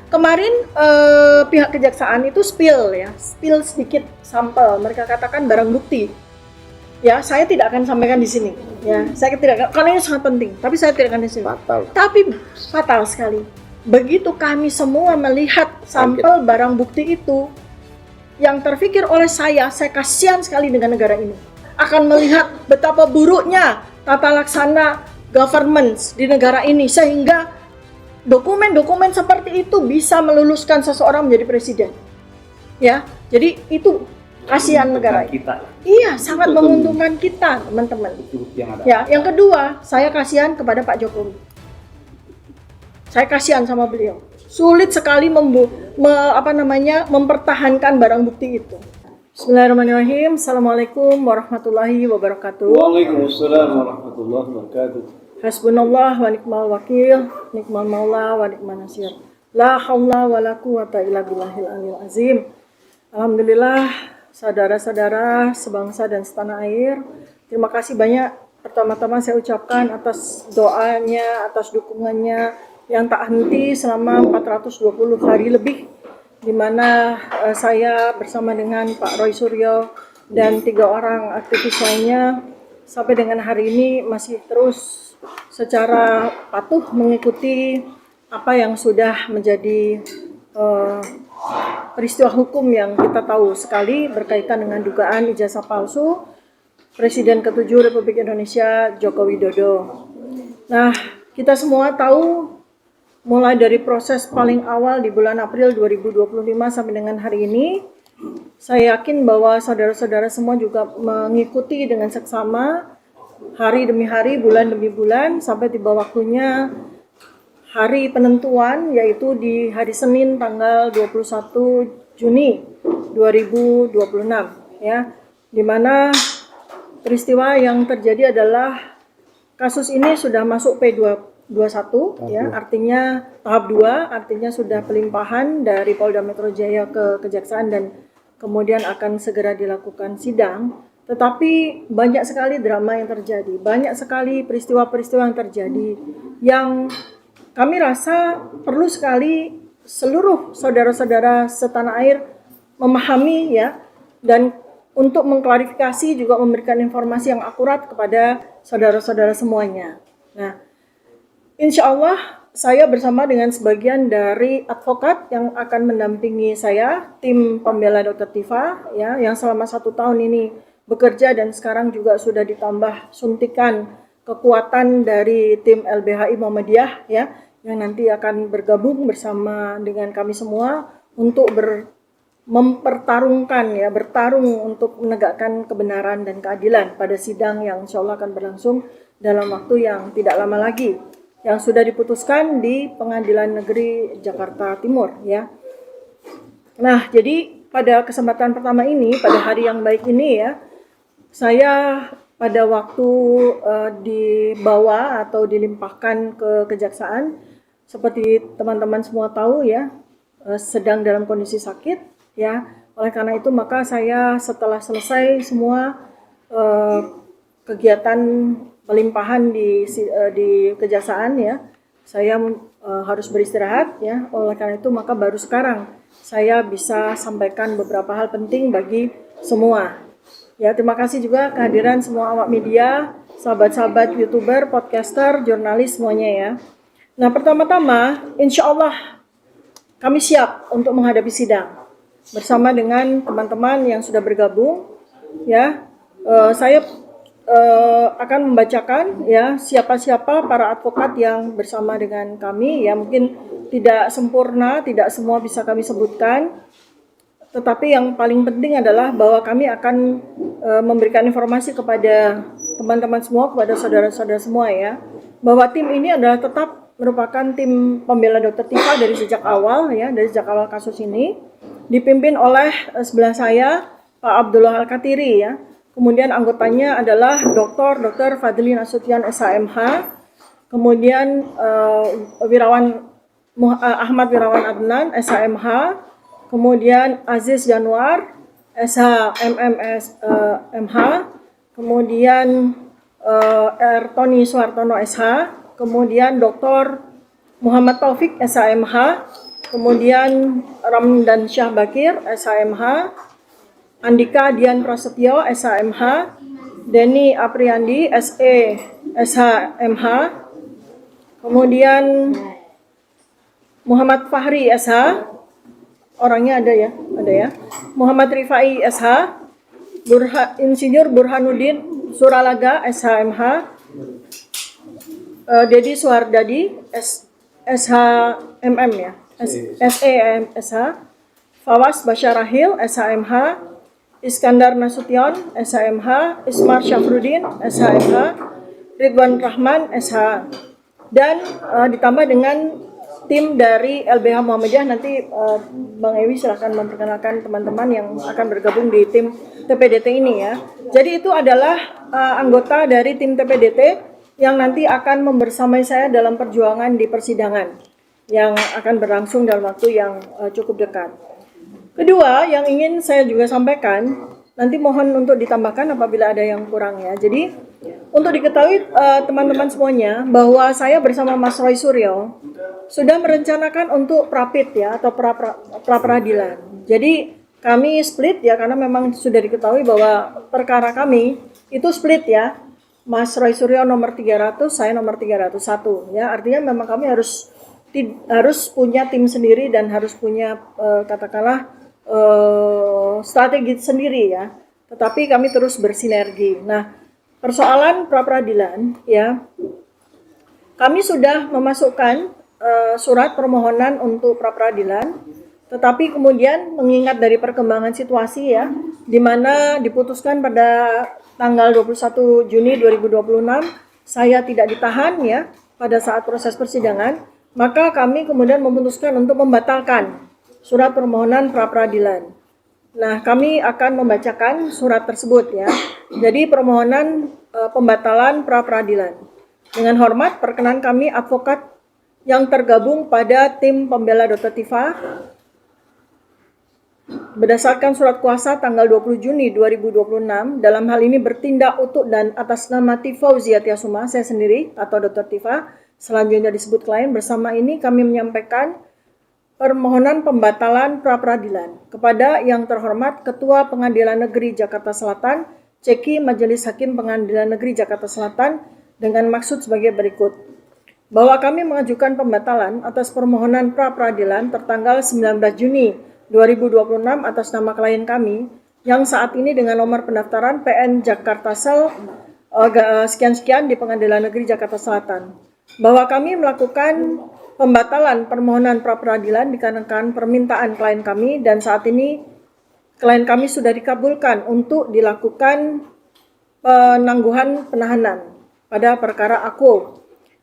kemarin pihak kejaksaan itu spill sedikit sampel. Mereka katakan barang bukti. Ya, saya tidak akan sampaikan di sini. Ya, saya tidak akan, karena ini sangat penting. Tapi saya tidak akan di sini. Tapi fatal sekali. Begitu kami semua melihat sampel barang bukti itu, yang terpikir oleh saya kasihan sekali dengan negara ini. Akan melihat betapa buruknya tata laksana governance di negara ini, sehingga dokumen-dokumen seperti itu bisa meluluskan seseorang menjadi presiden. Ya, jadi itu kasihan negara kita. Iya, sangat menguntungkan kita, teman-teman. Ya, yang kedua, saya kasihan kepada Pak Jokowi. Saya kasihan sama beliau. Sulit sekali mempertahankan barang bukti itu. Bismillahirrahmanirrahim. Assalamualaikum warahmatullahi wabarakatuh. Waalaikumsalam warahmatullahi wabarakatuh. Hasbunallah wa ni'mal wakil, ni'mal maula wa ni'man nasir. La haula wa la quwata illa billahil aliyil azim. Alhamdulillah, saudara-saudara sebangsa dan setanah air, terima kasih banyak. Pertama-tama saya ucapkan atas doanya, atas dukungannya yang tak henti selama 420 hari lebih, di mana saya bersama dengan Pak Roy Suryo dan 3 orang aktivis lainnya sampai dengan hari ini masih terus secara patuh mengikuti apa yang sudah menjadi peristiwa hukum yang kita tahu sekali berkaitan dengan dugaan ijazah palsu Presiden ke-7 Republik Indonesia Joko Widodo. Nah, kita semua tahu mulai dari proses paling awal di bulan April 2025 sampai dengan hari ini, saya yakin bahwa saudara-saudara semua juga mengikuti dengan seksama hari demi hari, bulan demi bulan, sampai tiba waktunya hari penentuan, yaitu di hari Senin tanggal 21 Juni 2026, ya, di mana peristiwa yang terjadi adalah kasus ini sudah masuk P21, ya, artinya tahap 2, artinya sudah pelimpahan dari Polda Metro Jaya ke Kejaksaan dan kemudian akan segera dilakukan sidang. Tetapi banyak sekali drama yang terjadi, banyak sekali peristiwa-peristiwa yang terjadi yang kami rasa perlu sekali seluruh saudara-saudara setanah air memahami, ya, dan untuk mengklarifikasi juga memberikan informasi yang akurat kepada saudara-saudara semuanya. Nah, insya Allah saya bersama dengan sebagian dari advokat yang akan mendampingi saya, tim pembela Dr. Tifa, ya, yang selama 1 tahun ini bekerja dan sekarang juga sudah ditambah suntikan kekuatan dari tim LBHI Muhammadiyah, ya, yang nanti akan bergabung bersama dengan kami semua untuk mempertarungkan, ya, bertarung untuk menegakkan kebenaran dan keadilan pada sidang yang insya Allah akan berlangsung dalam waktu yang tidak lama lagi, yang sudah diputuskan di Pengadilan Negeri Jakarta Timur, ya. Nah, jadi pada kesempatan pertama ini, pada hari yang baik ini, ya, saya pada waktu dibawa atau dilimpahkan ke Kejaksaan, seperti teman-teman semua tahu, ya, sedang dalam kondisi sakit, ya. Oleh karena itu maka saya setelah selesai semua kegiatan pelimpahan di Kejaksaan, ya, saya harus beristirahat, ya. Oleh karena itu maka baru sekarang saya bisa sampaikan beberapa hal penting bagi semua. Ya, terima kasih juga kehadiran semua awak media, sahabat-sahabat YouTuber, podcaster, jurnalis semuanya, ya. Nah, pertama-tama insya Allah kami siap untuk menghadapi sidang bersama dengan teman-teman yang sudah bergabung, ya. Saya akan membacakan, ya, siapa-siapa para advokat yang bersama dengan kami, ya. Mungkin tidak sempurna, tidak semua bisa kami sebutkan, tetapi yang paling penting adalah bahwa kami akan memberikan informasi kepada teman-teman semua, kepada saudara-saudara semua, ya, bahwa tim ini adalah tetap merupakan tim pembela Dr. Tifa dari sejak awal, ya, dari sejak awal kasus ini, dipimpin oleh sebelah saya Pak Abdullah Al-Katiri, ya. Kemudian anggotanya adalah Dr. Fadli Nasution SHMH, kemudian Ahmad Wirawan Adnan SHMH, kemudian Aziz Januar SHMMS MH, kemudian Tony Suhartono SH, kemudian Dr. Muhammad Taufik SHMH, kemudian Ramdan Syah Bakir, SHMH, Andika Dian Prasetyo, SHMH, Denny Apriandi, SE, SHMH, kemudian Muhammad Fahri, SH, orangnya ada ya, Muhammad Rifai, SH, Insinyur Burhanuddin Suralaga, SHMH, Dedi Suhardadi, SHMM ya, SEM, SH, Fawas Basyarahil, SHMH, Iskandar Nasution, SHMH, Ismar Syafruddin, SHMH, Ridwan Rahman, SH, dan ditambah dengan tim dari LBH Muhammadiyah. Nanti Bang Ewi silahkan memperkenalkan teman-teman yang akan bergabung di tim TPDT ini ya. Jadi itu adalah anggota dari tim TPDT yang nanti akan membersamai saya dalam perjuangan di persidangan yang akan berlangsung dalam waktu yang cukup dekat. Kedua, yang ingin saya juga sampaikan, nanti mohon untuk ditambahkan apabila ada yang kurang ya. Jadi, untuk diketahui teman-teman semuanya, bahwa saya bersama Mas Roy Suryo sudah merencanakan untuk prapit ya, atau pra-peradilan. Jadi, kami split ya, karena memang sudah diketahui bahwa perkara kami itu split ya. Mas Roy Suryo nomor 300, saya nomor 301 ya. Artinya memang kami harus punya tim sendiri dan harus punya katakanlah strategi sendiri ya, tetapi kami terus bersinergi. Nah, persoalan pra-peradilan ya, kami sudah memasukkan surat permohonan untuk pra-peradilan, tetapi kemudian mengingat dari perkembangan situasi ya, di mana diputuskan pada tanggal 21 Juni 2026 saya tidak ditahan ya pada saat proses persidangan, maka kami kemudian memutuskan untuk membatalkan surat permohonan pra-peradilan. Nah, kami akan membacakan surat tersebut ya. Jadi permohonan pembatalan pra-peradilan. Dengan hormat, perkenan kami advokat yang tergabung pada tim pembela Dr. Tifa berdasarkan surat kuasa tanggal 20 Juni 2026 dalam hal ini bertindak untuk dan atas nama Tifa Uziatiasuma, saya sendiri atau Dr. Tifa, selanjutnya disebut klien. Bersama ini kami menyampaikan permohonan pembatalan pra-peradilan kepada yang terhormat Ketua Pengadilan Negeri Jakarta Selatan, Ceki Majelis Hakim Pengadilan Negeri Jakarta Selatan dengan maksud sebagai berikut. Bahwa kami mengajukan pembatalan atas permohonan pra-peradilan tertanggal 19 Juni 2026 atas nama klien kami yang saat ini dengan nomor pendaftaran PN Jakarta Sel sekian-sekian di Pengadilan Negeri Jakarta Selatan. Bahwa kami melakukan pembatalan permohonan pra-peradilan dikarenakan permintaan klien kami dan saat ini klien kami sudah dikabulkan untuk dilakukan penangguhan penahanan pada perkara Akuo.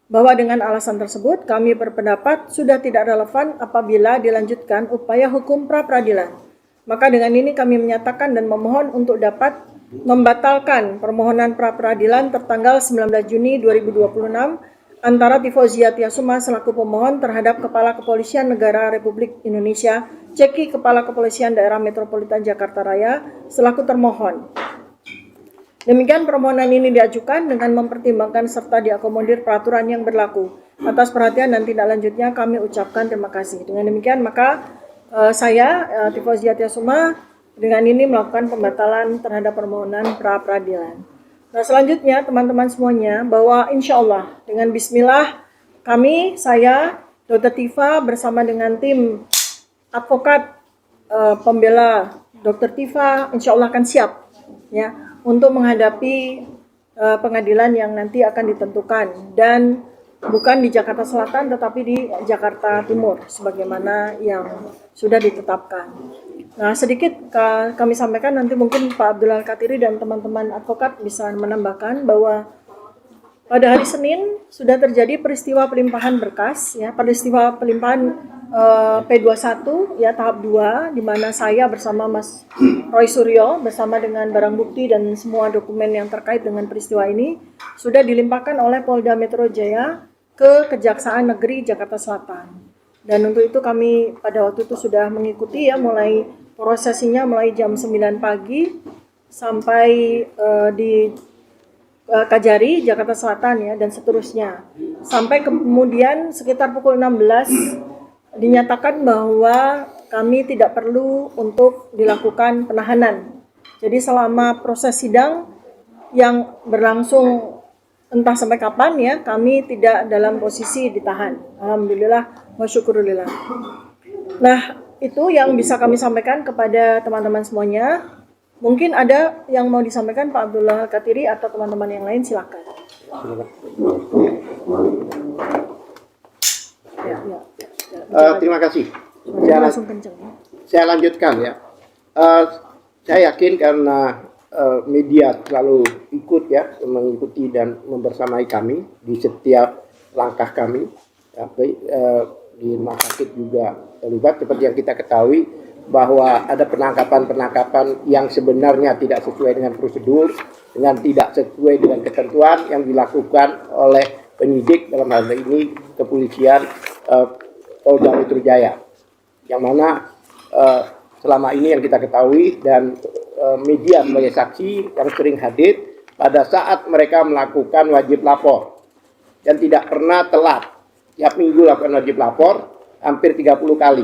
Bahwa dengan alasan tersebut kami berpendapat sudah tidak relevan apabila dilanjutkan upaya hukum pra-peradilan. Maka dengan ini kami menyatakan dan memohon untuk dapat membatalkan permohonan pra-peradilan tertanggal 19 Juni 2026 antara Tifa Uziatiasuma selaku pemohon terhadap Kepala Kepolisian Negara Republik Indonesia, Ceki Kepala Kepolisian Daerah Metropolitan Jakarta Raya selaku termohon. Demikian permohonan ini diajukan dengan mempertimbangkan serta diakomodir peraturan yang berlaku. Atas perhatian dan tindak lanjutnya kami ucapkan terima kasih. Dengan demikian maka saya Tifa Uziatiasuma dengan ini melakukan pembatalan terhadap permohonan pra-peradilan. Nah, selanjutnya teman-teman semuanya bahwa insya Allah dengan bismillah kami, saya, Dr. Tifa bersama dengan tim advokat pembela Dr. Tifa insya Allah akan siap ya untuk menghadapi pengadilan yang nanti akan ditentukan dan bukan di Jakarta Selatan tetapi di Jakarta Timur sebagaimana yang sudah ditetapkan. Nah, sedikit kami sampaikan, nanti mungkin Pak Abdul Al-Katiri dan teman-teman advokat bisa menambahkan bahwa pada hari Senin sudah terjadi peristiwa pelimpahan berkas, ya, peristiwa pelimpahan P21 ya tahap 2 di mana saya bersama Mas Roy Suryo bersama dengan barang bukti dan semua dokumen yang terkait dengan peristiwa ini sudah dilimpahkan oleh Polda Metro Jaya ke Kejaksaan Negeri Jakarta Selatan. Dan untuk itu kami pada waktu itu sudah mengikuti ya mulai prosesinya mulai jam 9 pagi sampai di Kajari, Jakarta Selatan ya dan seterusnya. Sampai kemudian sekitar pukul 16 dinyatakan bahwa kami tidak perlu untuk dilakukan penahanan. Jadi selama proses sidang yang berlangsung entah sampai kapan ya, kami tidak dalam posisi ditahan. Alhamdulillah wa syukurillah. Nah, itu yang bisa kami sampaikan kepada teman-teman semuanya. Mungkin ada yang mau disampaikan Pak Abdullah Katiri atau teman-teman yang lain, silakan. Terima kasih. Langsung kencang ya. Saya lanjutkan ya. Saya yakin karena media selalu ikut ya, mengikuti dan membersamai kami di setiap langkah kami. Di rumah sakit juga terlibat, seperti yang kita ketahui bahwa ada penangkapan-penangkapan yang sebenarnya tidak sesuai dengan prosedur, dengan tidak sesuai dengan ketentuan yang dilakukan oleh penyidik, dalam hal ini kepolisian Polda Metro Jaya, yang mana selama ini yang kita ketahui dan media sebagai saksi yang sering hadir pada saat mereka melakukan wajib lapor dan tidak pernah telat. Tiap minggu lakukan wajib lapor hampir 30 kali.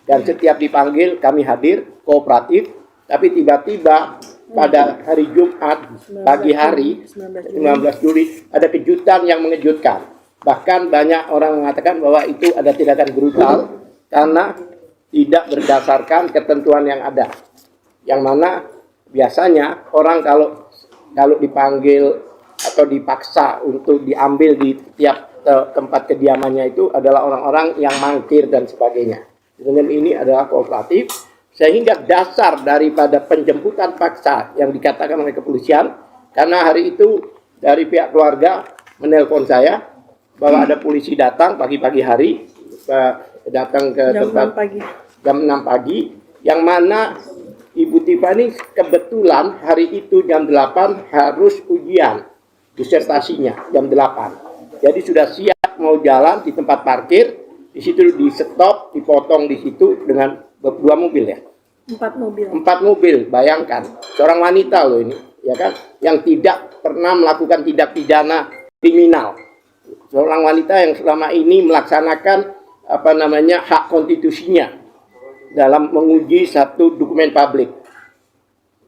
Dan setiap dipanggil kami hadir, kooperatif. Tapi tiba-tiba pada hari Jumat, pagi hari, 19 Juli, ada kejutan yang mengejutkan. Bahkan banyak orang mengatakan bahwa itu ada tindakan brutal karena tidak berdasarkan ketentuan yang ada. Yang mana biasanya orang kalau dipanggil atau dipaksa untuk diambil di tiap tempat kediamannya itu adalah orang-orang yang mangkir dan sebagainya. Dengan ini adalah kooperatif, sehingga dasar daripada penjemputan paksa yang dikatakan oleh kepolisian, karena hari itu dari pihak keluarga menelpon saya bahwa ada polisi datang pagi-pagi hari, datang ke jam 6 pagi, yang mana Ibu Tiffany kebetulan hari itu jam 8 harus ujian disertasinya jam 8. Jadi sudah siap mau jalan di tempat parkir, di situ di stop, dipotong di situ dengan 2 mobil ya. 4 mobil. 4 mobil, bayangkan. Seorang wanita loh ini, ya kan, yang tidak pernah melakukan tindak pidana kriminal. Seorang wanita yang selama ini melaksanakan hak konstitusinya dalam menguji satu dokumen publik.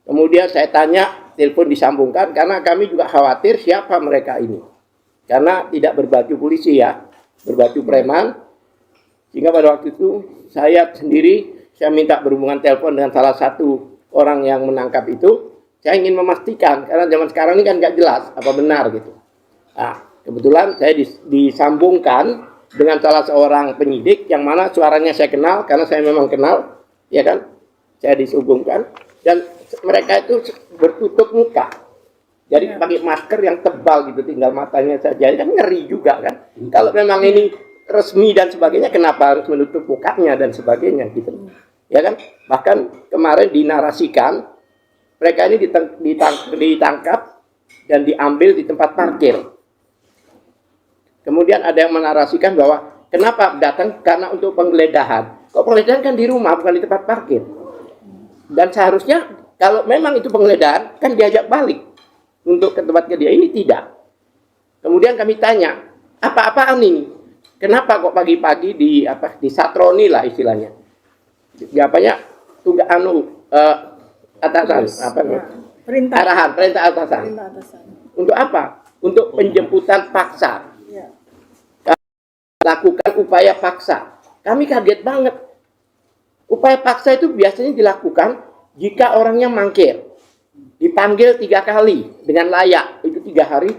Kemudian saya tanya, telepon disambungkan karena kami juga khawatir siapa mereka ini. Karena tidak berbaju polisi ya, berbaju preman. Sehingga pada waktu itu saya sendiri, saya minta berhubungan telepon dengan salah satu orang yang menangkap itu. Saya ingin memastikan, karena zaman sekarang ini kan nggak jelas apa benar gitu. Nah, kebetulan saya disambungkan dengan salah seorang penyidik yang mana suaranya saya kenal, karena saya memang kenal, ya kan. Saya dihubungkan dan mereka itu bertutup muka. Jadi pakai masker yang tebal gitu, tinggal matanya saja, kan ngeri juga kan. Kalau memang ini resmi dan sebagainya, kenapa harus menutup mukanya dan sebagainya gitu, ya kan. Bahkan kemarin dinarasikan mereka ini ditangkap dan diambil di tempat parkir. Kemudian ada yang menarasikan bahwa kenapa datang karena untuk penggeledahan. Kok penggeledahan kan di rumah, bukan di tempat parkir. Dan seharusnya kalau memang itu penggeledahan kan diajak balik untuk ke tempatnya dia, ini tidak. Kemudian kami tanya, apa-apaan ini? Kenapa kok pagi-pagi disatroni lah istilahnya? Atasan, perintah atasan. Untuk apa? Untuk penjemputan paksa. Ya. Lakukan upaya paksa. Kami kaget banget. Upaya paksa itu biasanya dilakukan jika orangnya mangkir. Dipanggil 3 kali dengan layak, itu 3 hari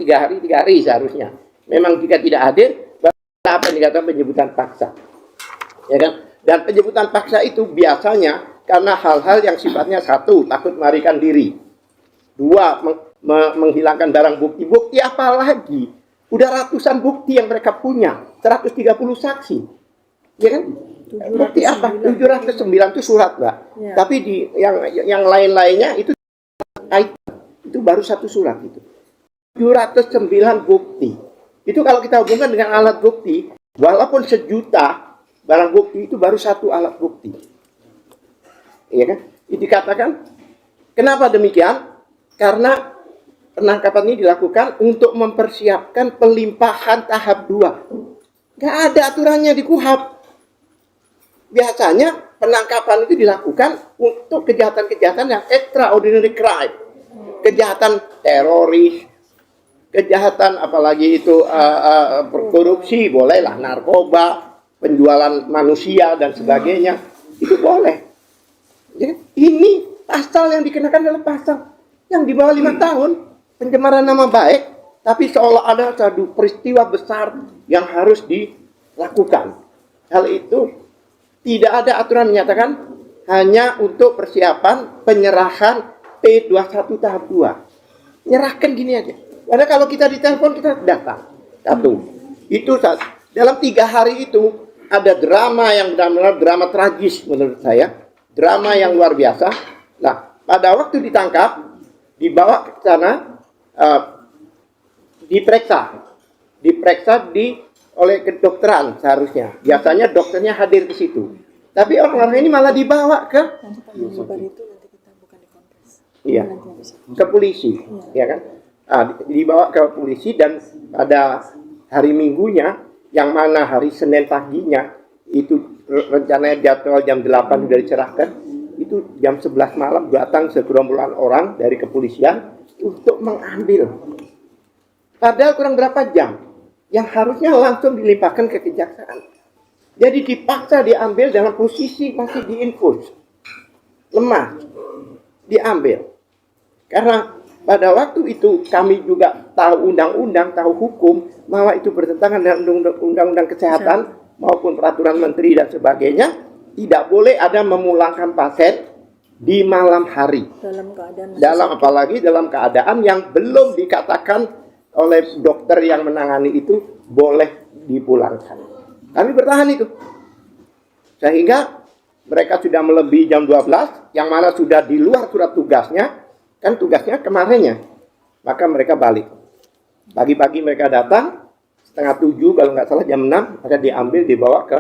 seharusnya. Memang jika tidak hadir, apa yang dikatakan penjemputan paksa, ya kan? Dan penjemputan paksa itu biasanya karena hal-hal yang sifatnya 1, takut melarikan diri, 2, menghilangkan barang bukti. Bukti apa lagi? Udah ratusan bukti yang mereka punya, 130 saksi, ya kan? Bukti apa? 709 itu surat, Mbak. Ya. Tapi di yang lain-lainnya itu baru 1 surat itu. 709 bukti. Itu kalau kita hubungkan dengan alat bukti, walaupun 1 juta barang bukti itu baru 1 alat bukti. Iya kan? Itu dikatakan kenapa demikian? Karena penangkapan ini dilakukan untuk mempersiapkan pelimpahan tahap 2. Nggak ada aturannya di KUHP. biasanya penangkapan itu dilakukan untuk kejahatan-kejahatan yang extraordinary crime, kejahatan teroris, kejahatan apalagi itu korupsi, bolehlah, narkoba, penjualan manusia dan sebagainya, itu boleh. Jadi, ini pasal yang dikenakan adalah pasal yang di bawah 5 tahun, pencemaran nama baik, tapi seolah ada satu peristiwa besar yang harus dilakukan. Hal itu tidak ada aturan menyatakan hanya untuk persiapan penyerahan P21 tahap 2. Nyerahkan gini aja. Karena kalau kita ditelepon kita datang. Satu. Itu dalam 3 hari itu ada drama yang benar-benar drama tragis menurut saya. Drama yang luar biasa. Nah, pada waktu ditangkap, dibawa ke sana, diperiksa oleh kedokteran seharusnya. Biasanya dokternya hadir di situ. Tapi orang-orang ini malah dibawa ke ke polisi, ya kan? Dibawa ke polisi dan pada hari Minggunya, yang mana hari Senin paginya, itu rencananya jadwal jam 8 sudah dicerahkan, itu jam 11 malam datang segerombolan orang dari kepolisian untuk mengambil. Padahal kurang berapa jam, yang harusnya langsung dilimpahkan ke kejaksaan. Jadi dipaksa diambil dalam posisi masih diinfus, lemah, diambil. Karena pada waktu itu kami juga tahu undang-undang, tahu hukum, bahwa itu bertentangan dengan undang-undang kesehatan maupun peraturan menteri dan sebagainya. Tidak boleh ada memulangkan pasien di malam hari. Apalagi dalam keadaan yang belum dikatakan oleh dokter yang menangani itu boleh dipulangkan. Kami bertahan itu. Sehingga mereka sudah melebihi jam 12, yang mana sudah di luar surat tugasnya, kan tugasnya kemarinnya. Maka mereka balik. Pagi-pagi mereka datang, setengah 7 kalau nggak salah jam 6, maka diambil dibawa ke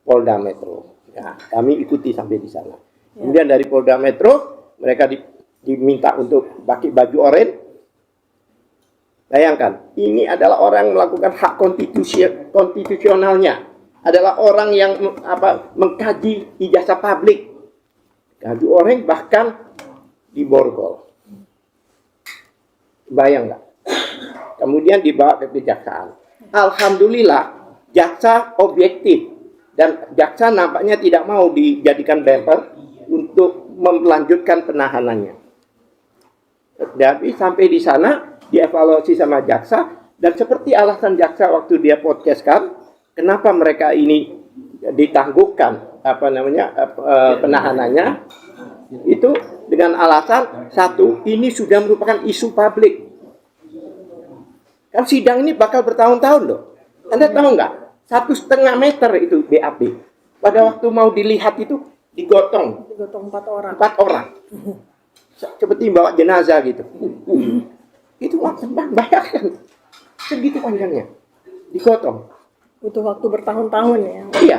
Polda Metro. Nah, kami ikuti sampai di sana. Kemudian dari Polda Metro, mereka diminta untuk pakai baju oranye. Bayangkan, ini adalah orang yang melakukan hak konstitusionalnya. Adalah orang yang mengkaji ijazah publik. Baju oranye bahkan diborgol. Bayang nggak? Kemudian dibawa ke kejaksaan. Alhamdulillah, jaksa objektif. Dan jaksa nampaknya tidak mau dijadikan bemper untuk melanjutkan penahanannya. Tapi sampai di sana, dievaluasi sama jaksa, dan seperti alasan jaksa waktu dia podcastkan, kenapa mereka ini ditangguhkan penahanannya, itu dengan alasan, satu, ini sudah merupakan isu publik. Kan sidang ini bakal bertahun-tahun loh. Anda tahu nggak? 1,5 meter itu BAP. Pada waktu mau dilihat itu digotong 4 orang. 4 orang. Seperti bawa jenazah gitu. Itu bayangkan. Segitu panjangnya. Digotong. Butuh waktu bertahun-tahun ya. Iya.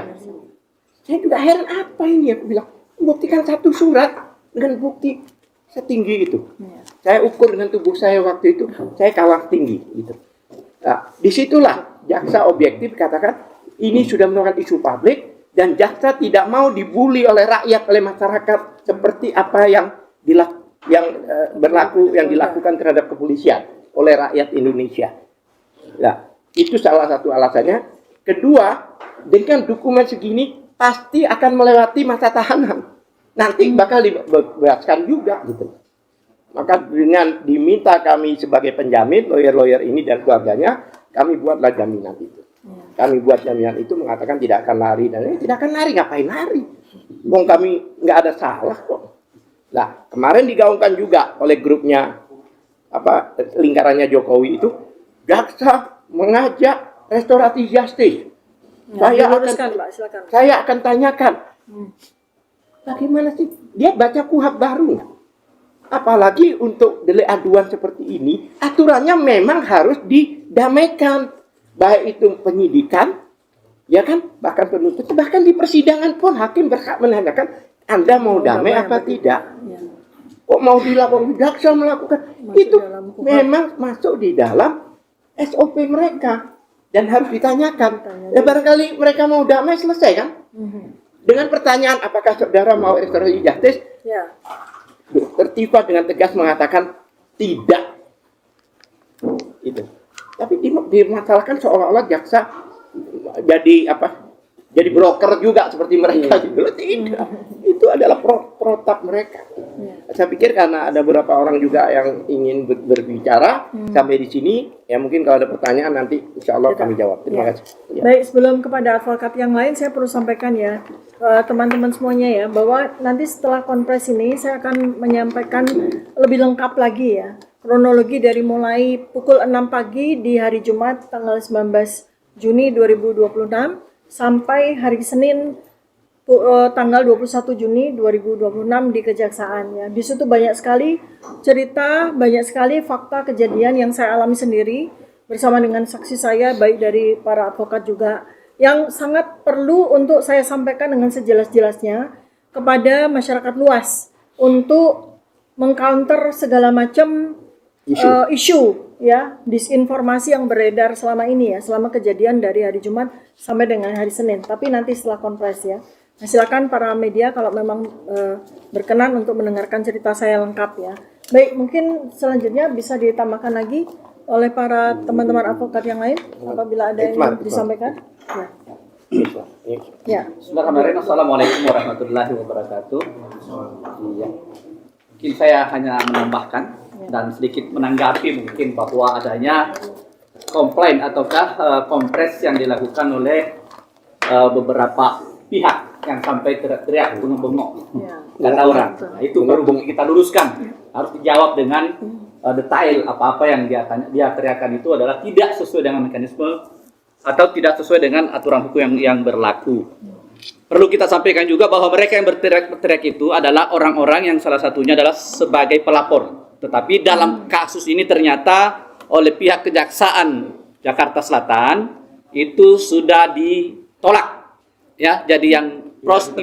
Saya juga heran apa ini, aku bilang. Buktikan satu surat dengan bukti setinggi itu. Ya. Saya ukur dengan tubuh saya waktu itu, saya kalah tinggi gitu. Nah, disitulah jaksa objektif katakan ini sudah merupakan isu publik dan jaksa tidak mau dibully oleh rakyat, oleh masyarakat seperti apa yang dilakukan terhadap kepolisian oleh rakyat Indonesia. Nah, itu salah satu alasannya. Kedua, dengan dokumen segini pasti akan melewati masa tahanan. Nanti bakal dibebaskan juga gitu. Maka dengan diminta kami sebagai penjamin, lawyer-lawyer ini dan keluarganya, kami buatlah jaminan itu. Kami buat jaminan itu mengatakan tidak akan lari. Dan tidak akan lari, ngapain lari? Wong kami nggak ada salah kok. Nah, kemarin digaungkan juga oleh grupnya, lingkarannya Jokowi itu, jaksa mengajak restoratif justice. Saya akan tanyakan, bagaimana sih? Dia baca KUHP baru nggak? Apalagi untuk delik aduan seperti ini, aturannya memang harus didamaikan. Baik itu penyidikan, ya kan, bahkan penuntut, bahkan di persidangan pun hakim berhak menanyakan, Anda mau damai apa tidak? Ya. Kok mau dilaporkan jaksa melakukan? Itu memang masuk di dalam SOP mereka dan harus ditanyakan. Ya barangkali mereka mau damai, selesai kan? Dengan pertanyaan apakah saudara mau restoratif justice, Ya. Dr. Tifa dengan tegas mengatakan tidak. Itu. Tapi dimasalahkan seolah-olah jaksa jadi apa? Jadi broker juga seperti mereka gitu. Tidak. Itu adalah protap mereka. Saya pikir karena ada beberapa orang juga yang ingin berbicara sampai di sini, ya mungkin kalau ada pertanyaan nanti insya Allah kami jawab. Terima kasih. Ya. Baik, sebelum kepada advokat yang lain, saya perlu sampaikan ya, teman-teman semuanya ya, bahwa nanti setelah konferensi ini saya akan menyampaikan lebih lengkap lagi ya, kronologi dari mulai pukul 6 pagi di hari Jumat tanggal 19 Juni 2026 sampai hari Senin tanggal 21 Juni 2026 di Kejaksaan ya. Di situ banyak sekali cerita, banyak sekali fakta kejadian yang saya alami sendiri bersama dengan saksi saya, baik dari para advokat juga, yang sangat perlu untuk saya sampaikan dengan sejelas-jelasnya kepada masyarakat luas untuk mengcounter segala macam isu ya, disinformasi yang beredar selama ini ya, selama kejadian dari hari Jumat sampai dengan hari Senin. Tapi nanti setelah konferensi ya. Nah, silakan para media kalau memang berkenan untuk mendengarkan cerita saya lengkap ya. Baik, mungkin selanjutnya bisa ditambahkan lagi oleh para teman-teman advokat yang lain apabila ada yang disampaikan. Ya. Ya. Bismillahirrahmanirrahim. Assalamualaikum warahmatullahi wabarakatuh. Iya. Mungkin saya hanya menambahkan dan sedikit menanggapi mungkin bahwa adanya komplain ataukah kompres yang dilakukan oleh beberapa pihak yang sampai teriak-teriak bengok-bengok kata orang. Nah, itu baru kita luruskan. Harus dijawab dengan detail apa-apa yang dia teriakan itu adalah tidak sesuai dengan mekanisme atau tidak sesuai dengan aturan hukum yang berlaku. Perlu kita sampaikan juga bahwa mereka yang berteriak itu adalah orang-orang yang salah satunya adalah sebagai pelapor. Tetapi dalam kasus ini ternyata oleh pihak Kejaksaan Jakarta Selatan itu sudah ditolak. Ya, jadi yang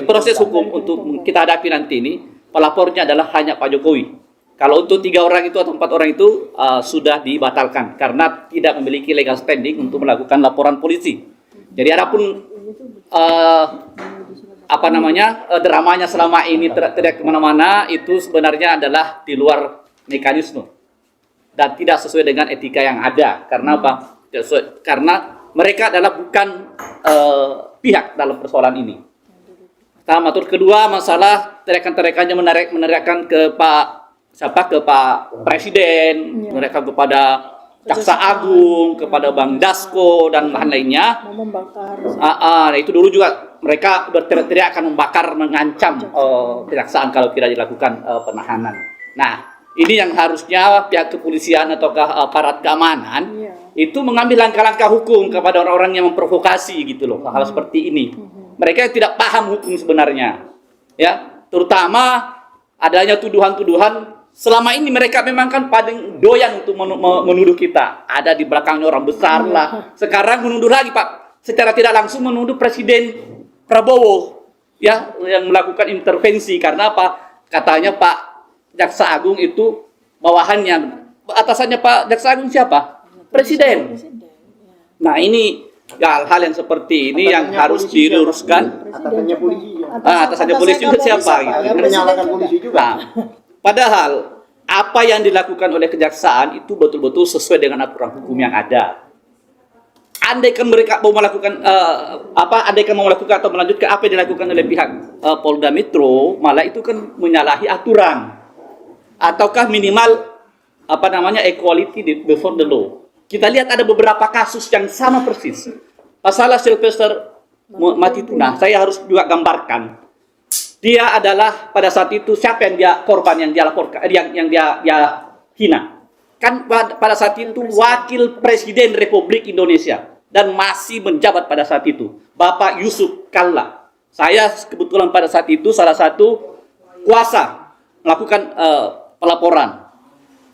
proses hukum untuk kita hadapi nanti ini pelapornya adalah hanya Pak Jokowi. Kalau untuk 3 orang itu atau 4 orang itu sudah dibatalkan karena tidak memiliki legal standing untuk melakukan laporan polisi. Jadi adapun dramanya selama ini tidak kemana-mana itu sebenarnya adalah di luar mekanisme dan tidak sesuai dengan etika yang ada. Karena apa? Karena mereka adalah bukan pihak dalam persoalan ini. Pertama, kedua masalah teriakan-teriakannya meneriakan ke Pak Presiden, mereka kepada Jaksa Agung, kepada Bang Dasko dan lain-lainnya. Itu dulu juga mereka berteriak akan membakar, mengancam kejaksaan kalau tidak dilakukan penahanan. Nah, ini yang harusnya pihak kepolisian atau aparat keamanan itu mengambil langkah-langkah hukum kepada orang-orang yang memprovokasi gitu loh, hal seperti ini. Mereka tidak paham hukum sebenarnya, ya, terutama adanya tuduhan-tuduhan. Selama ini mereka memang kan paling doyan untuk menuduh kita. Ada di belakangnya orang besar lah. Sekarang menuduh lagi Pak, secara tidak langsung menuduh Presiden Prabowo, ya, yang melakukan intervensi. Karena apa? Katanya Pak Jaksa Agung itu bawahannya, atasannya Pak Jaksa Agung siapa? Presiden. Nah, ini hal-hal yang seperti ini yang harus diluruskan. Atasannya polisi. Atasannya polisi juga siapa? Gitu. Menyalahkan polisi juga. Padahal apa yang dilakukan oleh kejaksaan itu betul-betul sesuai dengan aturan hukum yang ada. Andaikan mereka mau melakukan atau melanjutkan apa yang dilakukan oleh pihak Polda Metro, malah itu kan menyalahi aturan. Ataukah minimal equality before the law. Kita lihat ada beberapa kasus yang sama persis. Masalah Sylvester Matituna, saya harus juga gambarkan. Dia adalah pada saat itu siapa yang dia korban yang dia laporkan, yang dia hina. Kan pada saat itu wakil Presiden Republik Indonesia dan masih menjabat pada saat itu, Bapak Yusuf Kalla. Saya kebetulan pada saat itu salah satu kuasa melakukan pelaporan,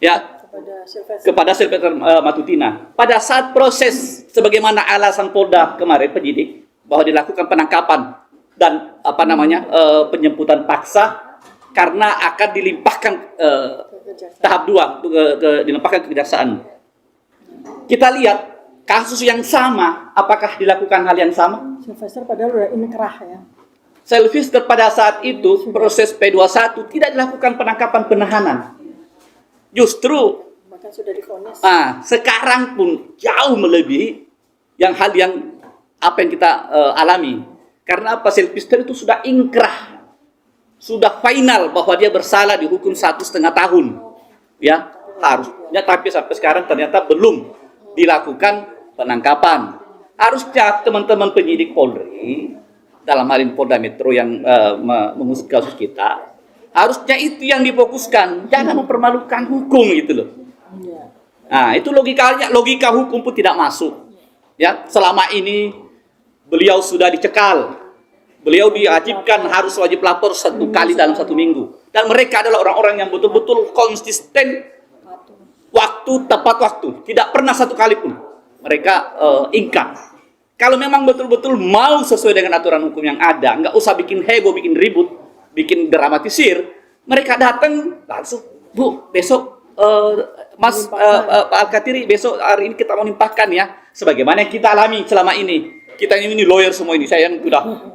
ya, kepada Sylvester Matuttina. Pada saat proses sebagaimana alasan Polda kemarin penyidik bahwa dilakukan penangkapan dan penjemputan paksa karena akan dilimpahkan tahap 2 dilimpahkan ke kejaksaan. Kita lihat kasus yang sama, apakah dilakukan hal yang sama? Sylvester padahal udah inkrah ya. Selvister pada saat itu proses P21 tidak dilakukan penangkapan penahanan. Justru Bahkan sudah divonis. sekarang pun jauh melebihi hal yang apa yang kita alami. Karena apa? Selvister itu sudah ingkrah, sudah final bahwa dia bersalah, dihukum 1,5 tahun. Ya, harusnya, tapi sampai sekarang ternyata belum dilakukan penangkapan. Harusnya teman-teman penyidik Polri, dalam hal ini Polda Metro yang mengusut kasus kita, harusnya itu yang difokuskan, jangan mempermalukan hukum gitu loh. Nah, itu logika hukum pun tidak masuk. Ya, selama ini beliau sudah dicekal, beliau diwajibkan harus wajib lapor 1 kali dalam 1 minggu, dan mereka adalah orang-orang yang betul-betul konsisten tepat waktu, tidak pernah 1 kali pun mereka ingkar. Kalau memang betul-betul mau sesuai dengan aturan hukum yang ada, nggak usah bikin heboh, bikin ribut, bikin dramatisir, mereka datang langsung, Bu, besok Mas Pak Al-Katiri, besok hari ini kita mau nimpahkan ya, sebagaimana yang kita alami selama ini. Kita ini lawyer semua ini, saya yang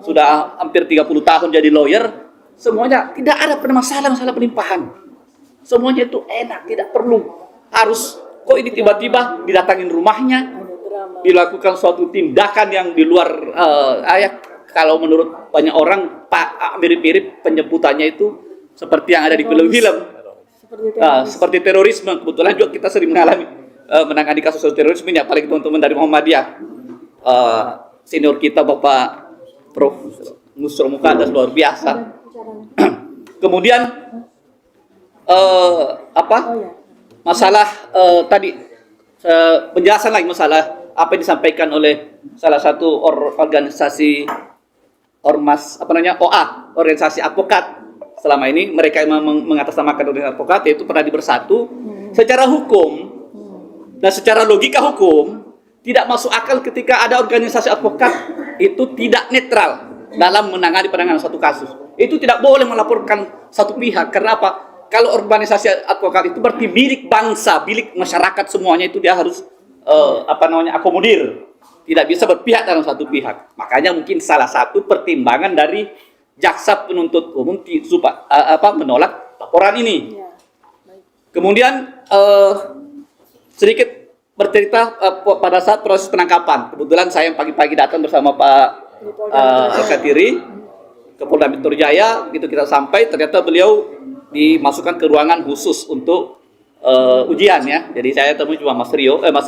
sudah hampir 30 tahun jadi lawyer, semuanya tidak ada masalah pelimpahan. Semuanya itu enak, tidak perlu harus kok ini tiba-tiba didatangin rumahnya, dilakukan suatu tindakan yang di luar kalau menurut banyak orang mirip-mirip penyebutannya itu seperti yang ada di film-film. Seperti terorisme. Kebetulan juga kita sering menangani kasus terorisme ini, apalagi teman-teman dari Muhammadiyah. Senior kita Bapak Prof. Nusro Mukadas luar biasa. Kemudian masalah tadi penjelasan lagi masalah apa yang disampaikan oleh salah satu organisasi ormas OA, organisasi advokat. Selama ini mereka yang mengatasnamakan organisasi advokat, yaitu Pernadi Bersatu. Secara hukum dan secara logika hukum tidak masuk akal ketika ada organisasi advokat itu tidak netral dalam menangani penanganan suatu kasus. Itu tidak boleh melaporkan satu pihak. Karena apa? Kalau organisasi advokat itu berarti milik bangsa, milik masyarakat semuanya, itu dia harus akomodir. Tidak bisa berpihak dalam satu pihak. Makanya mungkin salah satu pertimbangan dari jaksa penuntut umum menolak laporan ini. Kemudian sedikit bercerita pada saat proses penangkapan. Kebetulan saya pagi-pagi datang bersama Pak Al-Katiri ke Polda Metro Jaya, gitu kita sampai, ternyata beliau dimasukkan ke ruangan khusus untuk ujian ya. Jadi saya temui cuma Mas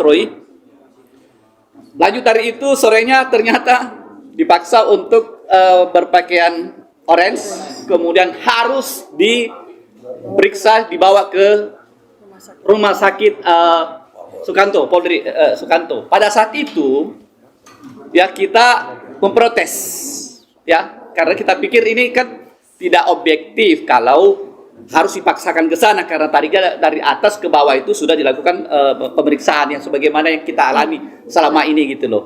Roy. Lanjut dari itu sorenya ternyata dipaksa untuk berpakaian orange, kemudian harus diperiksa, dibawa ke rumah sakit Sukanto, Polri Sukanto. Pada saat itu ya kita memprotes ya, karena kita pikir ini kan tidak objektif kalau harus dipaksakan ke sana, karena tadinya dari atas ke bawah itu sudah dilakukan pemeriksaan yang sebagaimana yang kita alami selama ini gitu loh.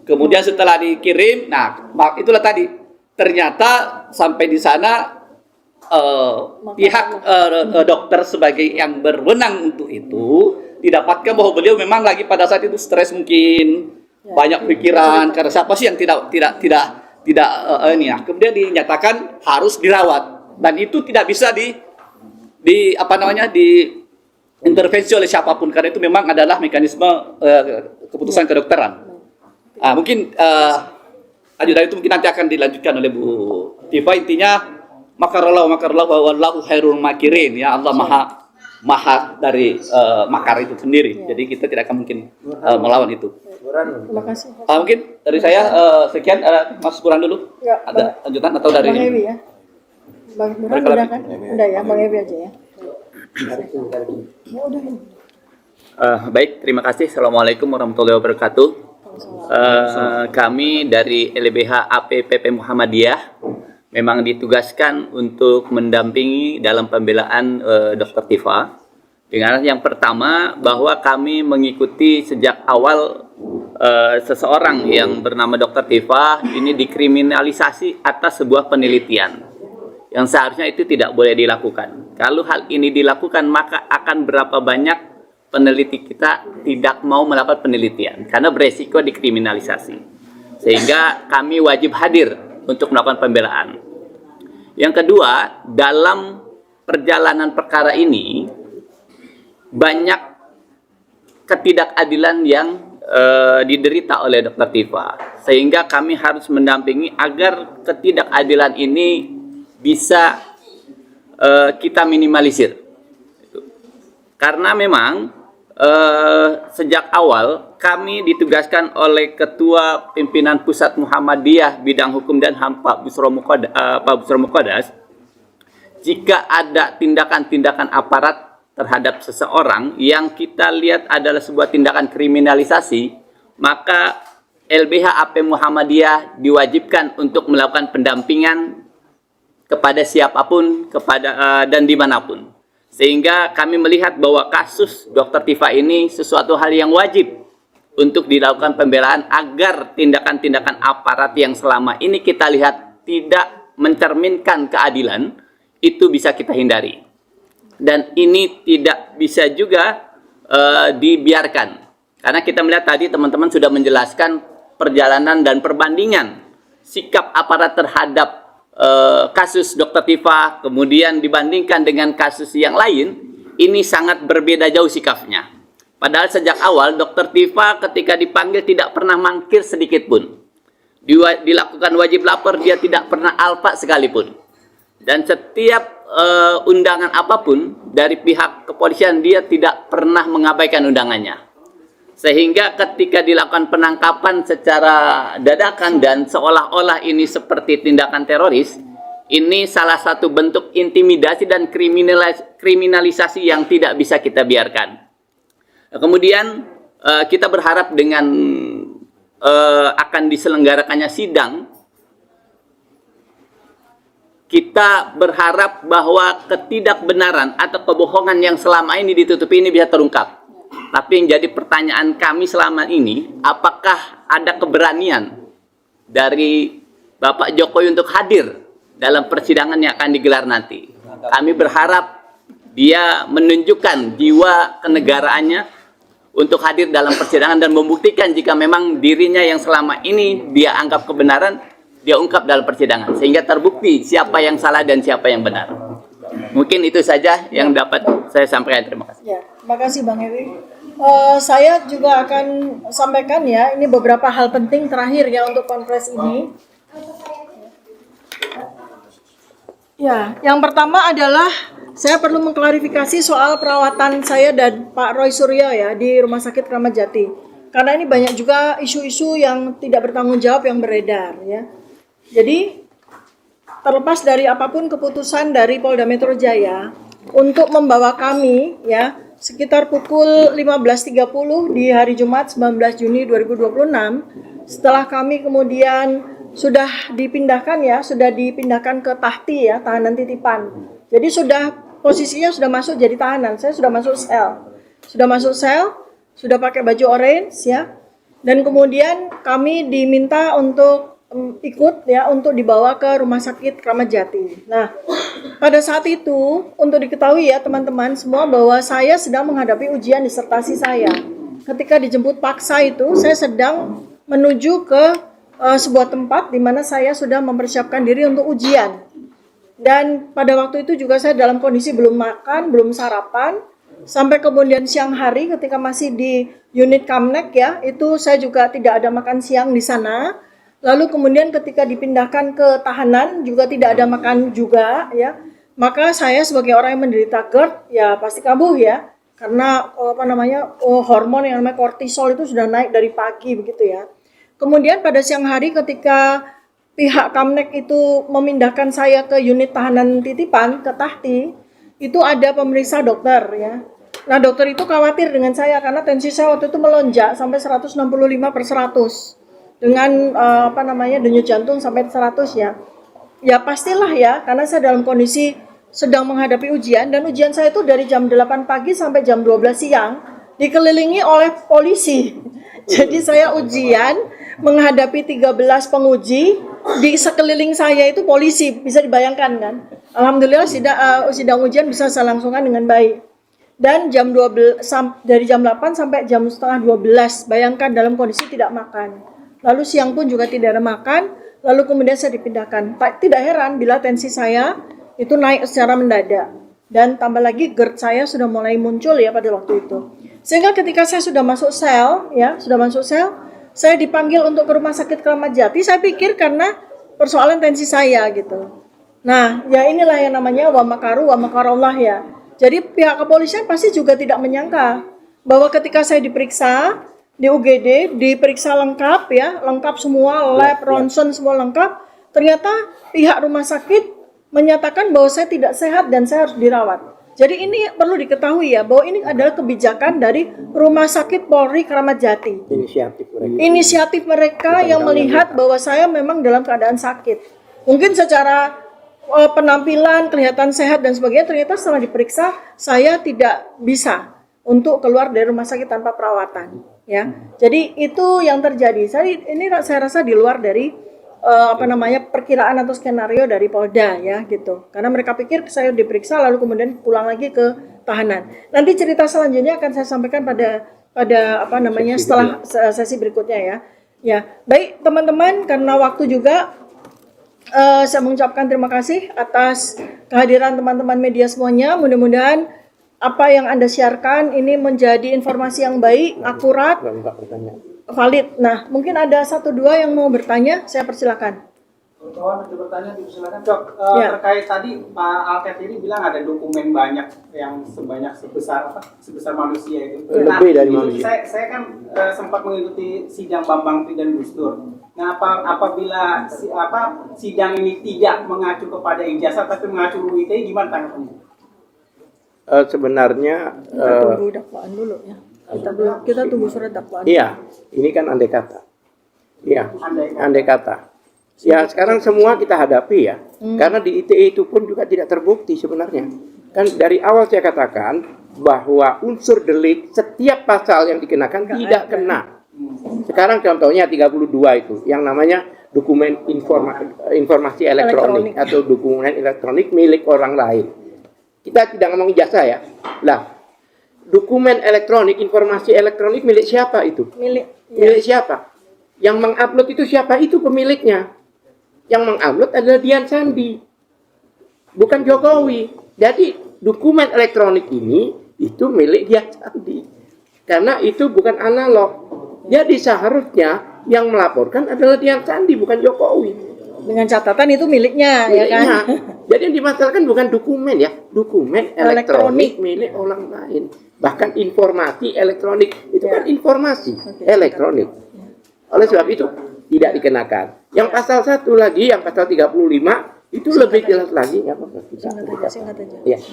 Kemudian setelah dikirim, nah itulah tadi ternyata sampai di sana pihak dokter sebagai yang berwenang untuk itu didapatkan bahwa beliau memang lagi pada saat itu stres, mungkin banyak pikiran, karena siapa sih yang tidak kemudian dinyatakan harus dirawat, dan itu tidak bisa diintervensi oleh siapapun, karena itu memang adalah mekanisme keputusan kedokteran. Mungkin lanjut dari itu mungkin nanti akan dilanjutkan oleh Bu Tifa. Intinya makarallahu wallahu khairul makirin, ya Allah maha dari makar itu sendiri. Jadi kita tidak akan mungkin melawan itu. Terima kasih. Mungkin dari saya sekian. Mas Buran dulu. Ya, ada lanjutan atau dari Bang Ewi ya? Bang Buran udah kan? Udah ya, Bang Ewi aja ya. Baik, terima kasih. Assalamualaikum warahmatullahi wabarakatuh. Kami dari LBH APPP Muhammadiyah memang ditugaskan untuk mendampingi dalam pembelaan Dr. Tifa. Dengan yang pertama bahwa kami mengikuti sejak awal seseorang yang bernama Dr. Tifa ini dikriminalisasi atas sebuah penelitian yang seharusnya itu tidak boleh dilakukan. Kalau hal ini dilakukan, maka akan berapa banyak peneliti kita tidak mau melakukan penelitian karena beresiko dikriminalisasi. Sehingga kami wajib hadir untuk melakukan pembelaan. Yang kedua, dalam perjalanan perkara ini banyak ketidakadilan yang diderita oleh Dr. Tifa, sehingga kami harus mendampingi agar ketidakadilan ini bisa kita minimalisir. Karena memang sejak awal kami ditugaskan oleh Ketua Pimpinan Pusat Muhammadiyah Bidang Hukum dan HAM Pak Busro Muqaddas, jika ada tindakan-tindakan aparat terhadap seseorang yang kita lihat adalah sebuah tindakan kriminalisasi, maka LBH AP Muhammadiyah diwajibkan untuk melakukan pendampingan kepada siapapun dan dimanapun. Sehingga kami melihat bahwa kasus Dr. Tifa ini sesuatu hal yang wajib untuk dilakukan pembelaan agar tindakan-tindakan aparat yang selama ini kita lihat tidak mencerminkan keadilan itu bisa kita hindari. Dan ini tidak bisa juga dibiarkan. Karena kita melihat tadi teman-teman sudah menjelaskan perjalanan dan perbandingan sikap aparat terhadap kasus Dr. Tifa, kemudian dibandingkan dengan kasus yang lain, ini sangat berbeda jauh sikapnya. Padahal sejak awal Dr. Tifa ketika dipanggil tidak pernah mangkir sedikit pun. Dilakukan wajib lapor, dia tidak pernah alpa sekalipun. Dan setiap undangan apapun dari pihak kepolisian, dia tidak pernah mengabaikan undangannya. Sehingga ketika dilakukan penangkapan secara dadakan dan seolah-olah ini seperti tindakan teroris, ini salah satu bentuk intimidasi dan kriminalisasi yang tidak bisa kita biarkan. Kemudian kita berharap dengan akan diselenggarakannya sidang, kita berharap bahwa ketidakbenaran atau kebohongan yang selama ini ditutupi ini bisa terungkap. Tapi yang jadi pertanyaan kami selama ini, apakah ada keberanian dari Bapak Jokowi untuk hadir dalam persidangan yang akan digelar nanti? Kami berharap dia menunjukkan jiwa kenegaraannya untuk hadir dalam persidangan dan membuktikan jika memang dirinya yang selama ini dia anggap kebenaran, dia ungkap dalam persidangan, sehingga terbukti siapa yang salah dan siapa yang benar. Mungkin itu saja yang dapat saya sampaikan. Terima kasih. Ya, terima kasih Bang Ewi. Saya juga akan sampaikan ya, ini beberapa hal penting terakhir ya untuk konferensi ini. Ya, yang pertama adalah saya perlu mengklarifikasi soal perawatan saya dan Pak Roy Suryo ya di Rumah Sakit Kramat Jati. Karena ini banyak juga isu-isu yang tidak bertanggung jawab yang beredar ya. Jadi terlepas dari apapun keputusan dari Polda Metro Jaya untuk membawa kami ya sekitar pukul 15.30 di hari Jumat 19 Juni 2026, setelah kami kemudian sudah dipindahkan ke tahti ya, tahanan titipan. Jadi posisinya sudah masuk jadi tahanan. Saya sudah masuk sel, sudah pakai baju orange ya. Dan kemudian kami diminta untuk ikut ya untuk dibawa ke Rumah Sakit Kramat Jati. Nah, pada saat itu untuk diketahui ya teman-teman semua bahwa saya sedang menghadapi ujian disertasi saya. Ketika dijemput paksa itu, saya sedang menuju ke sebuah tempat di mana saya sudah mempersiapkan diri untuk ujian. Dan pada waktu itu juga saya dalam kondisi belum makan, belum sarapan. Sampai kemudian siang hari ketika masih di unit Kamnek ya, itu saya juga tidak ada makan siang di sana. Lalu kemudian ketika dipindahkan ke tahanan juga tidak ada makan juga ya. Maka saya sebagai orang yang menderita GERD ya pasti kambuh ya. Karena hormon yang namanya kortisol itu sudah naik dari pagi begitu ya. Kemudian pada siang hari ketika pihak Kamnek itu memindahkan saya ke unit tahanan titipan ke tahti, itu ada pemeriksa dokter ya. Nah dokter itu khawatir dengan saya karena tensi saya waktu itu melonjak sampai 165/100 dengan denyut jantung sampai 100 ya. Ya pastilah ya karena saya dalam kondisi sedang menghadapi ujian dan ujian saya itu dari jam 8 pagi sampai jam 12 siang dikelilingi oleh polisi. Jadi saya ujian menghadapi 13 penguji, di sekeliling saya itu polisi, bisa dibayangkan kan. Alhamdulillah sidang ujian bisa saya langsungkan dengan baik. Dan dari jam 8 sampai jam setengah 12, bayangkan dalam kondisi tidak makan. Lalu siang pun juga tidak ada makan, lalu kemudian saya dipindahkan. Tidak heran bila tensi saya itu naik secara mendadak. Dan tambah lagi GERD saya sudah mulai muncul ya pada waktu itu. Sehingga ketika saya sudah masuk sel, saya dipanggil untuk ke rumah sakit Kramat Jati. Saya pikir karena persoalan tensi saya gitu. Nah, ya inilah yang namanya wa makaru wa makarullah ya. Jadi pihak kepolisian pasti juga tidak menyangka bahwa ketika saya diperiksa di UGD, diperiksa lengkap ya, lengkap semua, lab, ronsen semua lengkap, ternyata pihak rumah sakit menyatakan bahwa saya tidak sehat dan saya harus dirawat. Jadi ini perlu diketahui ya, bahwa ini adalah kebijakan dari Rumah Sakit Polri Kramat Jati. Inisiatif mereka yang melihat bahwa saya memang dalam keadaan sakit. Mungkin secara penampilan kelihatan sehat dan sebagainya, ternyata setelah diperiksa saya tidak bisa untuk keluar dari rumah sakit tanpa perawatan. Ya, jadi itu yang terjadi. Saya rasa di luar dari perkiraan atau skenario dari Polda ya gitu. Karena mereka pikir saya diperiksa lalu kemudian pulang lagi ke tahanan. Nanti cerita selanjutnya akan saya sampaikan pada setelah sesi berikutnya ya. Ya, baik teman-teman, karena waktu juga saya mengucapkan terima kasih atas kehadiran teman-teman media semuanya. Mudah-mudahan apa yang Anda siarkan ini menjadi informasi yang baik, akurat, valid. Nah, mungkin ada 1-2 yang mau bertanya, saya persilakan. Kawan bertanya, silakan Dok. Terkait tadi Pak Alkatiri bilang ada dokumen banyak yang sebesar manusia itu. Lebih dari manusia. Saya kan sempat mengikuti sidang Bambang Pi dan Gus Dur. Nah, apabila sidang ini tidak mengacu kepada ijazah tapi mengacu UIT, gimana tanggapannya? Sebenarnya Kita tunggu dakwaan dulu ya. Kita tunggu surat dakwaan. iya, ini kan andai kata. Iya, andai kata. Ya, sekarang semua kita hadapi ya. Karena di ITE itu pun juga tidak terbukti sebenarnya. Kan dari awal saya katakan bahwa unsur delik setiap pasal yang dikenakan tidak kena. Sekarang contohnya 32 itu yang namanya dokumen informasi elektronik atau dokumen elektronik milik orang lain. Kita tidak ngomong ijazah ya. Lah, dokumen elektronik, informasi elektronik milik siapa itu? Milik siapa? Yang mengupload itu siapa? Itu pemiliknya. Yang mengupload adalah Dian Sandi, bukan Jokowi. Jadi dokumen elektronik ini itu milik Dian Sandi, karena itu bukan analog. Jadi seharusnya yang melaporkan adalah Dian Sandi, bukan Jokowi. Dengan catatan itu miliknya, ya kan? Jadi yang dimasalahkan bukan dokumen ya, dokumen elektronik milik orang lain. Bahkan informasi elektronik itu kan informasi elektronik. Oleh sebab itu tidak dikenakan. Yang pasal 1 lagi, yang pasal 35 itu lebih jelas lagi. Singkat aja. Ya.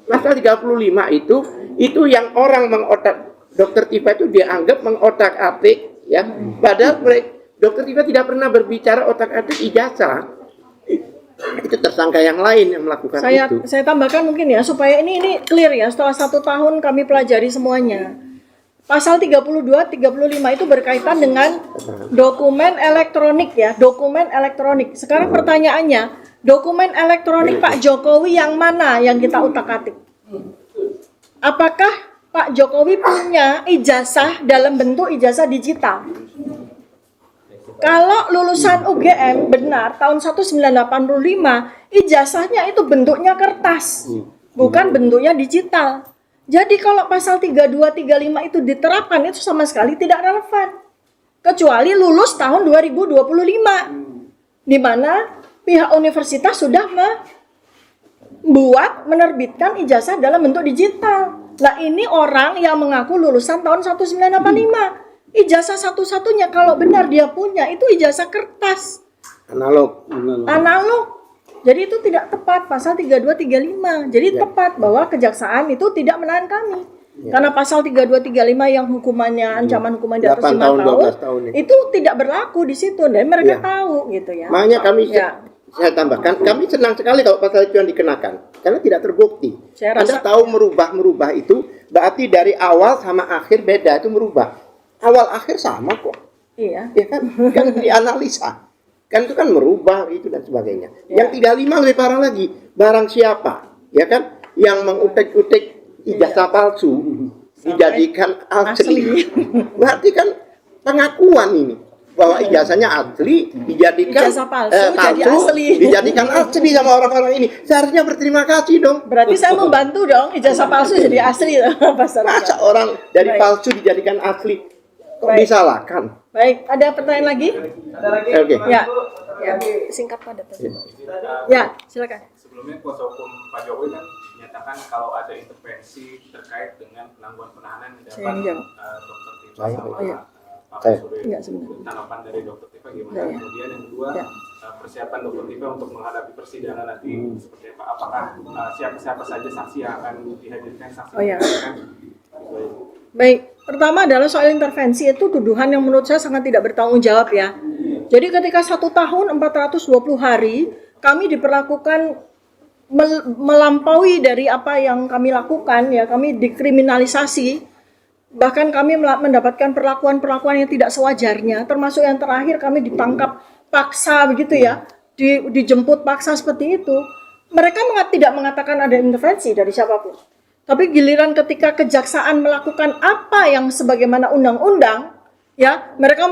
Pasal 35 itu yang orang mengotak, Dokter Tifa itu dianggap mengotak-atik ya. Padahal Dokter Tifa tidak pernah berbicara otak-atik ijazah. Itu tersangka yang lain yang melakukan itu. Saya tambahkan mungkin ya supaya ini clear ya. Setelah 1 tahun kami pelajari semuanya. Pasal 32, 35 itu berkaitan dengan dokumen elektronik ya, dokumen elektronik. Sekarang pertanyaannya, dokumen elektronik Pak Jokowi yang mana yang kita utak-atik? Apakah Pak Jokowi punya ijazah dalam bentuk ijazah digital? Kalau lulusan UGM benar tahun 1985, ijazahnya itu bentuknya kertas, bukan bentuknya digital. Jadi kalau pasal 32, 35 itu diterapkan itu sama sekali tidak relevan. Kecuali lulus tahun 2025. Di mana pihak universitas sudah menerbitkan ijazah dalam bentuk digital. Nah ini orang yang mengaku lulusan tahun 1985. Ijazah satu-satunya kalau benar dia punya itu ijazah kertas. Analog. Jadi itu tidak tepat pasal 32, 35. Jadi tepat bahwa kejaksaan itu tidak menahan kami. Karena pasal 32, 35 yang hukumannya ancaman hukuman di atas 5 tahun itu tidak berlaku di situ dan mereka tahu gitu ya. Makanya kami saya tambahkan, kami senang sekali kalau pasal itu yang dikenakan karena tidak terbukti. Anda tahu merubah itu berarti dari awal sama akhir beda, itu merubah. Awal akhir sama kok. Iya. Ya kan dianalisa. Kan itu kan merubah itu dan sebagainya. Yang 35 lebih parah lagi. Barang siapa, ya kan, yang mengutik-utik ijazah palsu dijadikan asli. Berarti kan pengakuan ini. bahwa ijazahnya asli dijadikan Ijazah palsu jadi asli. dijadikan asli sama orang-orang ini. Seharusnya berterima kasih dong. Berarti saya membantu dong ijazah palsu jadi asli. Masa orang dari Baik. palsu dijadikan asli kok Baik. disalahkan? Baik, ada pertanyaan lagi? Ada lagi? Oke. Ya. Ya, singkat padat. Ya, silakan. Sebelumnya kuasa hukum Pak Jokowi kan menyatakan kalau ada intervensi terkait dengan penangguhan penahanan yang Saya didapat jawab. Dr. Tifa Saya. sama Iya. Pak Saya. Surya. Enggak sebenarnya. Tanggapan dari Dr. Tifa gimana? Enggak, ya. Kemudian yang kedua, Ya. persiapan Dr. Tifa untuk menghadapi persidangan nanti seperti apa? Apakah siapa-siapa saja saksi yang akan dihadirkan, saksi Oh, ya. yang dihadirkan? Baik, pertama adalah soal intervensi itu tuduhan yang menurut saya sangat tidak bertanggung jawab ya. Jadi ketika 1 tahun 420 hari kami diperlakukan melampaui dari apa yang kami lakukan ya, kami dikriminalisasi, bahkan kami mendapatkan perlakuan-perlakuan yang tidak sewajarnya, termasuk yang terakhir kami ditangkap paksa begitu ya, dijemput paksa seperti itu. Mereka tidak mengatakan ada intervensi dari siapapun. Tapi giliran ketika kejaksaan melakukan apa yang sebagaimana undang-undang, ya mereka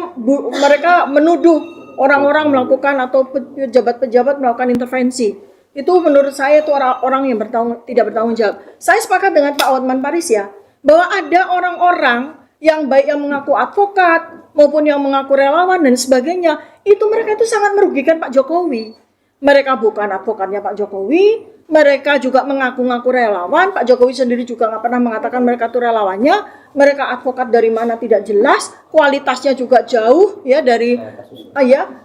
menuduh orang-orang melakukan atau pejabat-pejabat melakukan intervensi. Itu menurut saya itu orang yang tidak bertanggung jawab. Saya sepakat dengan Pak Hotman Paris ya, bahwa ada orang-orang yang baik yang mengaku advokat maupun yang mengaku relawan dan sebagainya, itu mereka itu sangat merugikan Pak Jokowi. Mereka bukan advokatnya Pak Jokowi, mereka juga mengaku-ngaku relawan. Pak Jokowi sendiri juga nggak pernah mengatakan mereka itu relawannya. Mereka advokat dari mana tidak jelas, kualitasnya juga jauh ya dari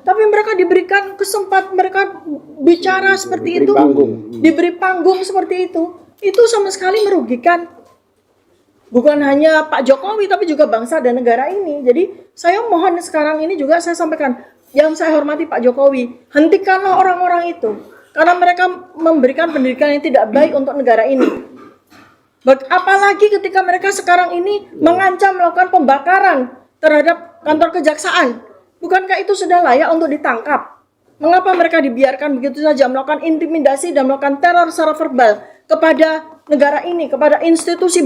tapi mereka diberikan kesempatan, mereka bicara seperti itu, diberi panggung seperti itu sama sekali merugikan bukan hanya Pak Jokowi tapi juga bangsa dan negara ini. Jadi saya mohon sekarang ini juga saya sampaikan, yang saya hormati Pak Jokowi, hentikanlah orang-orang itu. Karena mereka memberikan pendidikan yang tidak baik untuk negara ini. Apalagi ketika mereka sekarang ini mengancam melakukan pembakaran terhadap kantor kejaksaan. Bukankah itu sudah layak untuk ditangkap? Mengapa mereka dibiarkan begitu saja melakukan intimidasi dan melakukan teror secara verbal kepada negara ini, kepada institusi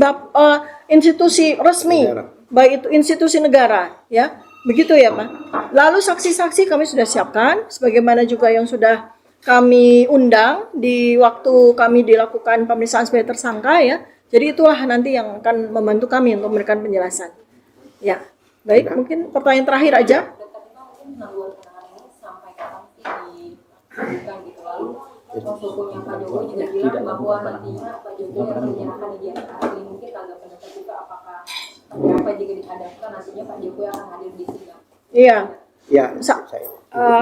resmi, baik itu institusi negara, ya. Begitu ya, Pak. Lalu saksi-saksi kami sudah siapkan, sebagaimana juga yang sudah kami undang di waktu kami dilakukan pemeriksaan sebagai tersangka ya. Jadi itulah nanti yang akan membantu kami untuk memberikan penjelasan. Ya, baik. Mungkin pertanyaan terakhir aja. Kuasa hukumnya Pak Jokowi juga bilang bahwa nantinya Pak Jokowi akan menyerahkan ijazah asli. Mungkin tanggapan Dr. Tifa apakah apa jika dihadapkan nantinya Pak Jokowi akan hadir di sidang? Iya. Ya,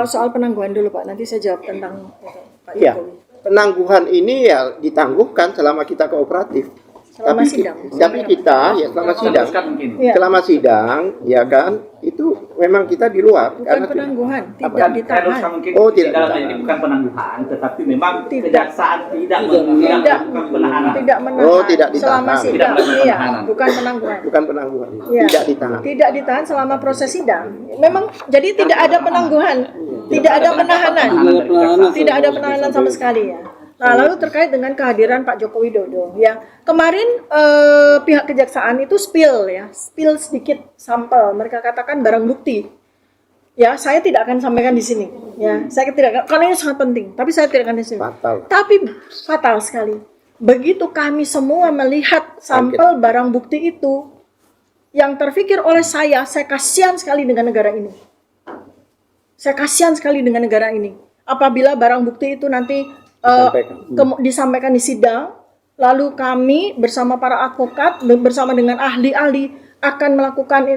Soal penangguhan dulu Pak, nanti saya jawab tentang Pak Iya, Jokowi. penangguhan ini ya ditangguhkan selama kita kooperatif. Selama Tapi sidang. kita ya selama sidang, Iya. selama sidang ya kan itu memang kita di luar Bukan karena penangguhan, tidak Bukan, ditahan. mungkin Oh, tidak dalam ditahan. ini bukan penangguhan, tetapi memang Tidak. kejaksaan tidak Tidak melakukan penahanan. Tidak menahan. Oh, tidak ditahan. Selama Tidak sidang. melakukan Iya, penahanan. bukan penangguhan. bukan penangguhan, Iya. tidak ditahan. Tidak ditahan selama proses sidang. Memang jadi tidak ada penangguhan, tidak ada penahanan. Tidak ada penahanan sama sekali ya. Nah, lalu terkait dengan kehadiran Pak Joko Widodo ya. Kemarin pihak kejaksaan itu spill sedikit sampel. Mereka katakan barang bukti. Ya, saya tidak akan sampaikan di sini. Ya, saya tidak akan, karena ini sangat penting. Tapi saya tidak akan di sini. Fatal. Tapi fatal sekali. Begitu kami semua melihat sampel barang bukti itu, yang terpikir oleh saya kasihan sekali dengan negara ini. Saya kasihan sekali dengan negara ini. Apabila barang bukti itu nanti disampaikan di sidang, lalu kami bersama para advokat bersama dengan ahli-ahli akan melakukan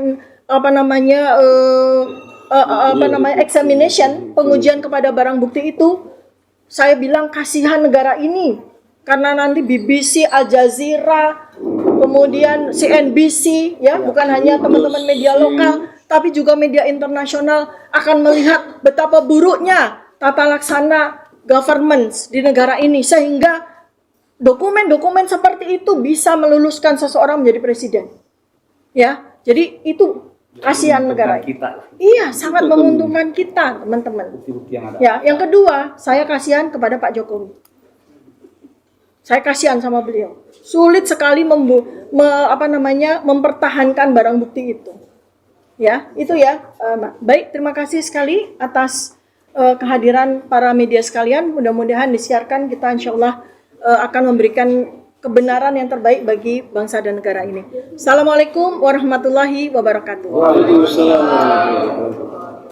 examination, pengujian kepada barang bukti itu. Saya bilang kasihan negara ini karena nanti BBC, Al Jazeera, kemudian CNBC ya, bukan hanya teman-teman media lokal tapi juga media internasional akan melihat betapa buruknya tata laksana governance di negara ini, sehingga dokumen-dokumen seperti itu bisa meluluskan seseorang menjadi presiden. Ya, jadi itu kasihan negara. Iya, sangat menguntungkan kita, teman-teman. Ya, yang kedua, saya kasihan kepada Pak Jokowi. Saya kasihan sama beliau. Sulit sekali mempertahankan barang bukti itu. Ya, itu ya. Baik, terima kasih sekali atas kehadiran para media sekalian. Mudah-mudahan disiarkan, kita insya Allah akan memberikan kebenaran yang terbaik bagi bangsa dan negara ini. Assalamualaikum warahmatullahi wabarakatuh. Waalaikumsalam warahmatullahi wabarakatuh.